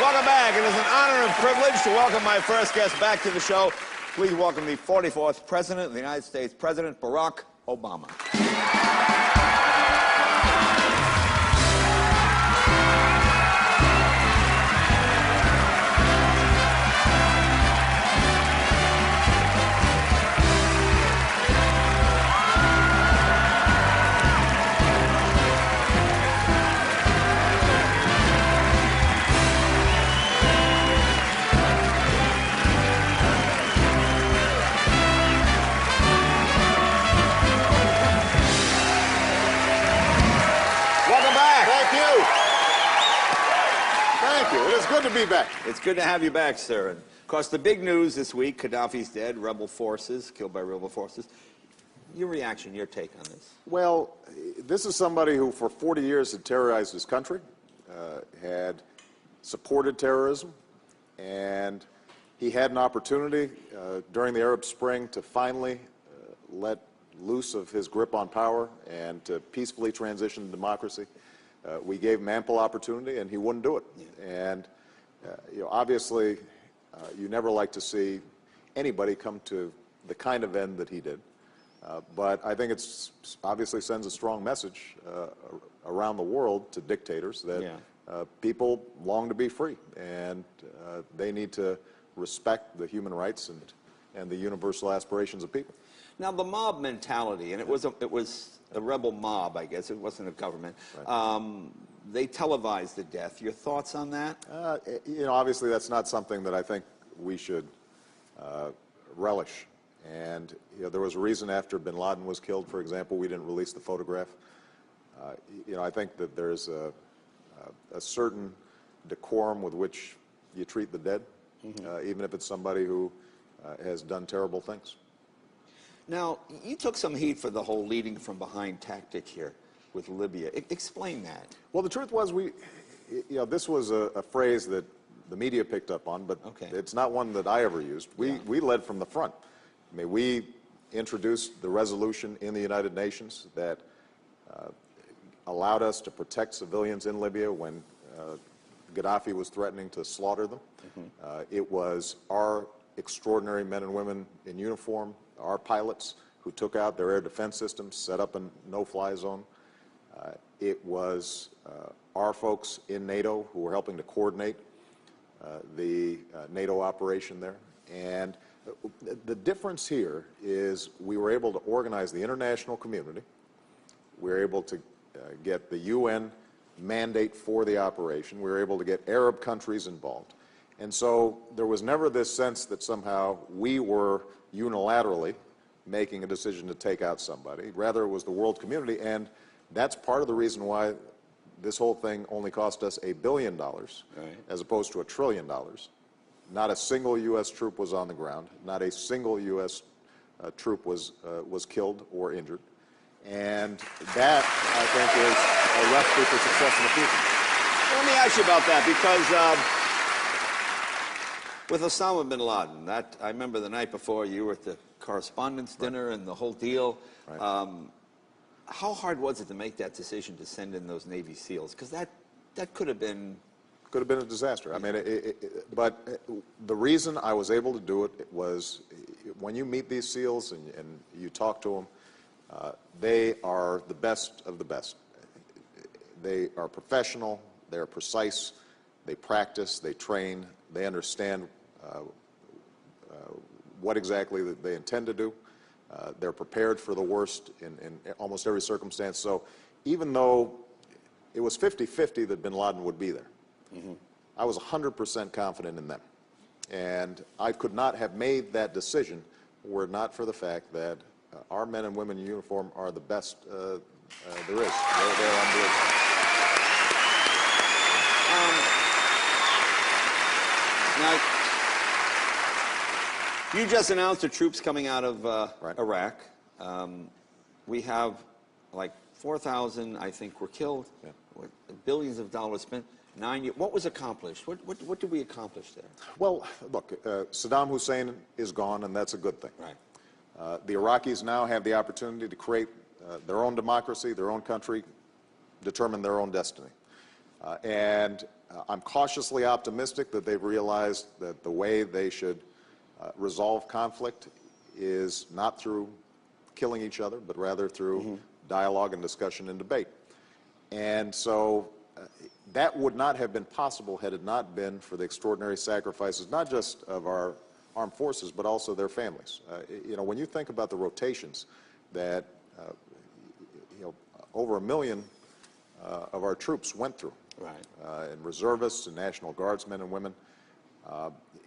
Welcome back. It is an honor and privilege to welcome my first guest back to the show. Please welcome the 44th President of the United States, President Barack Obama. It is good to be back. It's good to have you back, sir. And of course, the big news this week, Gaddafi's dead, rebel forces, killed by rebel forces. Your reaction, your take on this? Well, this is somebody who for 40 years had terrorized his country, had supported terrorism, and he had an opportunity during the Arab Spring to finally let loose of his grip on power and to peacefully transition to democracy. We gave him ample opportunity, and he wouldn't do it. Yeah. And obviously, you never like to see anybody come to the kind of end that he did. But I think it's obviously sends a strong message around the world to dictators that people long to be free, and they need to respect the human rights and the universal aspirations of people. Now, the mob mentality, and it was a rebel mob, I guess. It wasn't a government. Right. They televised the death. Your thoughts on that? Obviously that's not something that I think we should relish. And there was a reason after bin Laden was killed, for example, we didn't release the photograph. I think that there's a certain decorum with which you treat the dead, even if it's somebody who has done terrible things. Now, you took some heat for the whole leading from behind tactic here with Libya. Explain that. Well, the truth was this was a phrase that the media picked up on, but it's not one that I ever used. We led from the front. I mean, we introduced the resolution in the United Nations that allowed us to protect civilians in Libya when Gaddafi was threatening to slaughter them. It was our extraordinary men and women in uniform, our pilots, who took out their air defense systems, set up a no-fly zone. It was our folks in NATO who were helping to coordinate the NATO operation there. And the difference here is we were able to organize the international community. We were able to get the UN mandate for the operation. We were able to get Arab countries involved. And so there was never this sense that somehow we were unilaterally making a decision to take out somebody. Rather, it was the world community, and that's part of the reason why this whole thing only cost us $1 billion, as opposed to $1 trillion. Not a single U.S. troop was on the ground. Not a single U.S. Troop was killed or injured. And that, I think, is a recipe for success in the future. Well, let me ask you about that, because with Osama bin Laden, I remember the night before you were at the correspondence dinner and the whole deal. Right. How hard was it to make that decision to send in those Navy SEALs? Because that could have been... Could have been a disaster. I mean, but the reason I was able to do it was when you meet these SEALs and you talk to them, they are the best of the best. They are professional, they are precise, they practice, they train, they understand what exactly they intend to do. They're prepared for the worst in almost every circumstance. So even though it was 50-50 that bin Laden would be there, I was 100% confident in them. And I could not have made that decision were it not for the fact that our men and women in uniform are the best there is. They're unbelievable. Now, you just announced the troops coming out of Iraq. We have like 4,000, I think, were killed. Yeah. Billions of dollars spent. 9 years. What was accomplished? What did we accomplish there? Well, look, Saddam Hussein is gone, and that's a good thing. Right. The Iraqis now have the opportunity to create their own democracy, their own country, determine their own destiny. I'm cautiously optimistic that they've realized that the way they should resolve conflict is not through killing each other, but rather through dialogue and discussion and debate. And so that would not have been possible had it not been for the extraordinary sacrifices, not just of our armed forces, but also their families. You know, when you think about the rotations that, over 1 million of our troops went through, right, and reservists and National Guardsmen and women,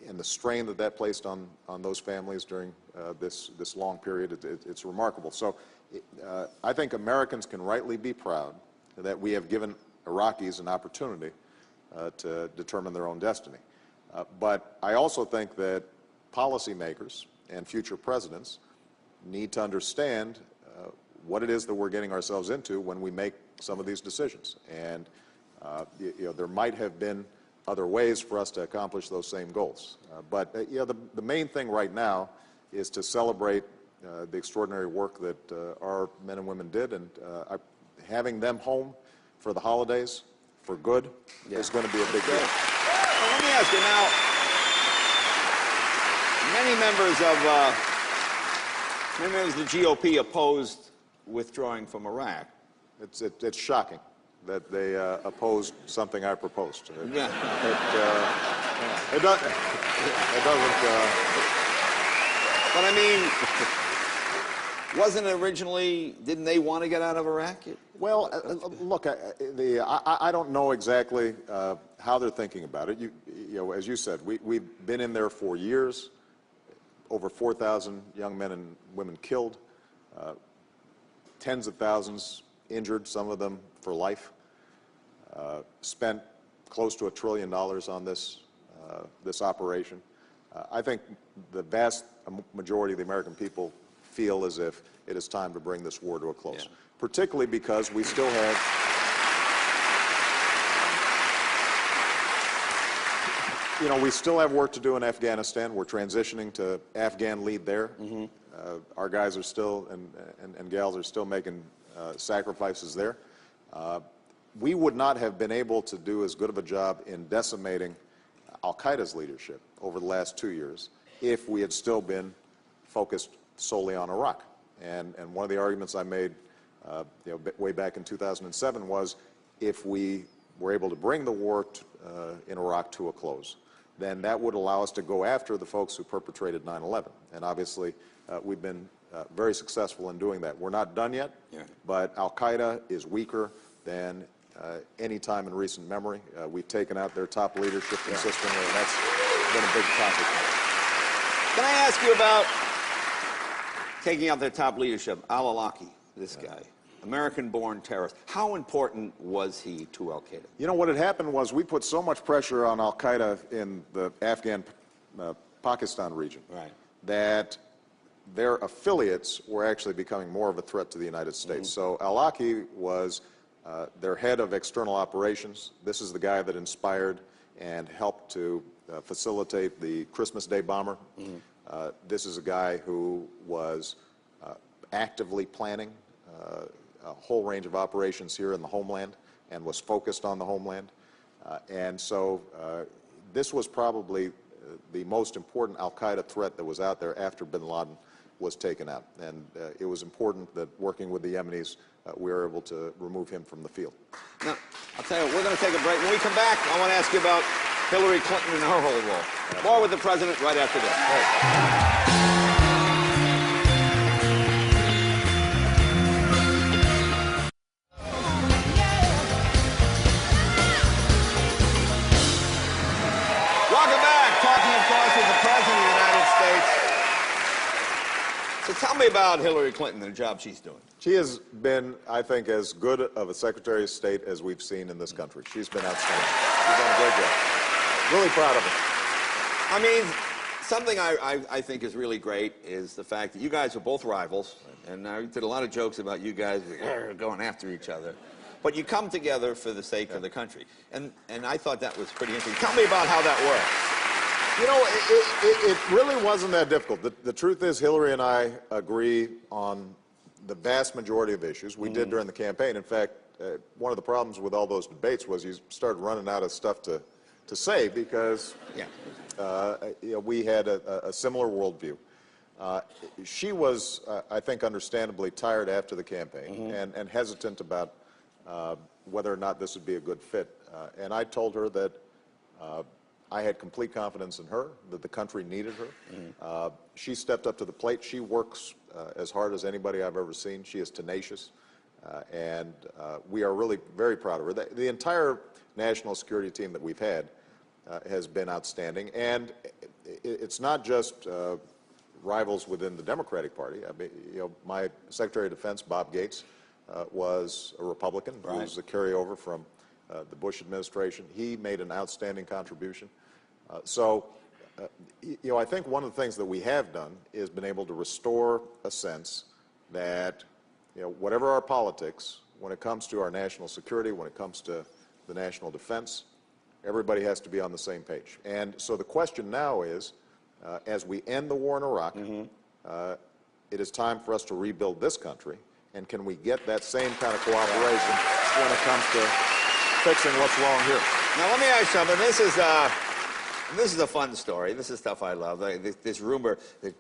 and the strain that that placed on those families during this long period, it's remarkable. So I think Americans can rightly be proud that we have given Iraqis an opportunity to determine their own destiny. But I also think that policymakers and future presidents need to understand what it is that we're getting ourselves into when we make some of these decisions. And there might have been other ways for us to accomplish those same goals. But the main thing right now is to celebrate the extraordinary work that our men and women did, and having them home for the holidays for good is going to be a big deal. Well, let me ask you now, many members of the GOP opposed withdrawing from Iraq. It's shocking that they opposed something I proposed. Yeah. It doesn't. But I mean, wasn't it originally? Didn't they want to get out of Iraq? Well, look, I don't know exactly how they're thinking about it. You know, as you said, we've been in there for years. Over 4,000 young men and women killed, tens of thousands injured, some of them for life. Spent close to $1 trillion on this operation. I think the vast majority of the American people feel as if it is time to bring this war to a close, particularly because we still have we still have work to do in Afghanistan. We're transitioning to Afghan lead there. Our guys are still, and gals are still making sacrifices there. We would not have been able to do as good of a job in decimating al-Qaeda's leadership over the last 2 years if we had still been focused solely on Iraq. And one of the arguments I made way back in 2007 was if we were able to bring the war in Iraq to a close, then that would allow us to go after the folks who perpetrated 9/11. And obviously, we've been very successful in doing that. We're not done yet, but al-Qaeda is weaker than any time in recent memory. We've taken out their top leadership consistently, and that's been a big accomplishment. Can I ask you about taking out their top leadership, al-Awlaki, this guy, American-born terrorist? How important was he to al-Qaeda? You know, what had happened was we put so much pressure on al-Qaeda in the Afghan-Pakistan region that their affiliates were actually becoming more of a threat to the United States. So al-Awlaki was their head of external operations. This is the guy that inspired and helped to facilitate the Christmas Day bomber. This is a guy who was actively planning a whole range of operations here in the homeland and was focused on the homeland. And so this was probably the most important al-Qaeda threat that was out there after bin Laden was taken out. And it was important that working with the Yemenis, we were able to remove him from the field. Now, I'll tell you what, we're going to take a break. When we come back, I want to ask you about Hillary Clinton and her whole role. More with the president right after this. Welcome back. Talking, of course, with the President of the United States. So tell me about Hillary Clinton and the job she's doing. She has been, I think, as good of a Secretary of State as we've seen in this country. She's been outstanding. She's done a great job. Really proud of her. I mean, something I think is really great is the fact that you guys are both rivals, and I did a lot of jokes about you guys going after each other. But you come together for the sake of the country. And I thought that was pretty interesting. Tell me about how that works. You know, it really wasn't that difficult. The truth is, Hillary and I agree on the vast majority of issues. We did during the campaign. In fact, one of the problems with all those debates was you started running out of stuff to say because we had a similar worldview. She was, I think, understandably tired after the campaign and hesitant about whether or not this would be a good fit. And I told her that I had complete confidence in her, that the country needed her. She stepped up to the plate. She works as hard as anybody I've ever seen. She is tenacious. And we are really very proud of her. The entire national security team that we've had has been outstanding. And it's not just rivals within the Democratic Party. I mean, my Secretary of Defense, Bob Gates, was a Republican. Right. He was a carryover from the Bush administration. He made an outstanding contribution. I think one of the things that we have done is been able to restore a sense that, whatever our politics, when it comes to our national security, when it comes to the national defense, everybody has to be on the same page. And so the question now is, as we end the war in Iraq, it is time for us to rebuild this country. And can we get that same kind of cooperation when it comes to fixing what's wrong here? Now, let me ask you something. This is a fun story. This is stuff I love. This rumor that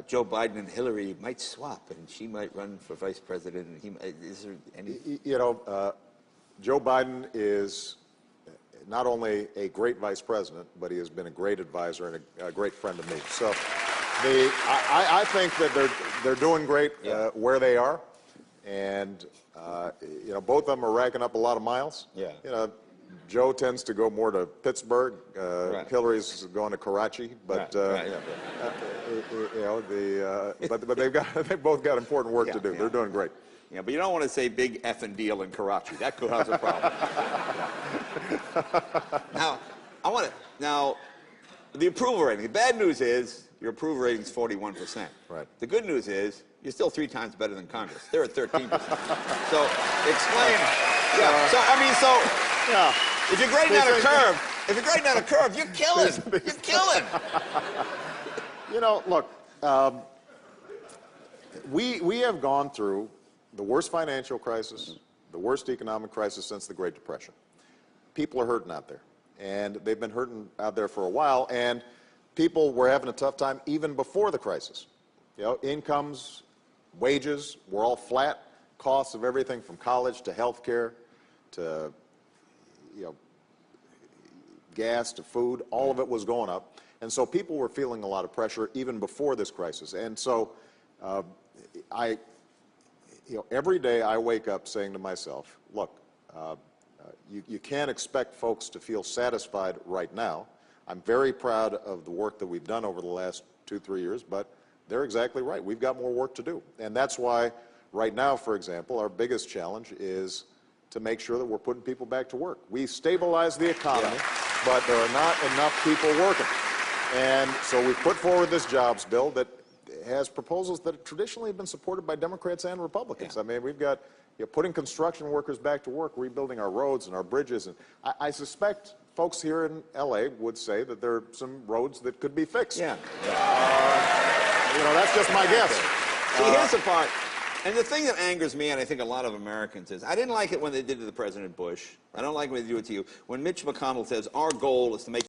Joe Biden and Hillary might swap, and she might run for vice president. And is there any? Joe Biden is not only a great vice president, but he has been a great advisor and a great friend of me. So, I think that they're doing great where they are, and both of them are racking up a lot of miles. Yeah. Joe tends to go more to Pittsburgh. Right. Hillary's going to Karachi, but but they've both got important work to do. They're doing great. Yeah, but you don't want to say big effing deal in Karachi. That could cause a problem. Now, the approval rating. The bad news is your approval rating is 41%. Right. The good news is you're still 3 times better than Congress. They're at 13%. So explain. If you're grading out a curve, you're killing. You're killing. Look, we have gone through the worst financial crisis, the worst economic crisis since the Great Depression. People are hurting out there, and they've been hurting out there for a while, and people were having a tough time even before the crisis. Incomes, wages were all flat. Costs of everything from college to health care to gas to food, all of it was going up. And so people were feeling a lot of pressure even before this crisis. And so every day I wake up saying to myself, look, you can't expect folks to feel satisfied right now. I'm very proud of the work that we've done over the last 2-3 years, but they're exactly right. We've got more work to do. And that's why right now, for example, our biggest challenge is to make sure that we're putting people back to work. We stabilized the economy, but there are not enough people working. And so we put forward this jobs bill that has proposals that traditionally have been supported by Democrats and Republicans. I mean, we've got putting construction workers back to work, rebuilding our roads and our bridges. And I suspect folks here in L.A. would say that there are some roads that could be fixed. Yeah. That's just my guess. See, here's the part. And the thing that angers me, and I think a lot of Americans, is I didn't like it when they did it to President Bush. I don't like when they do it to you. When Mitch McConnell says, our goal is to make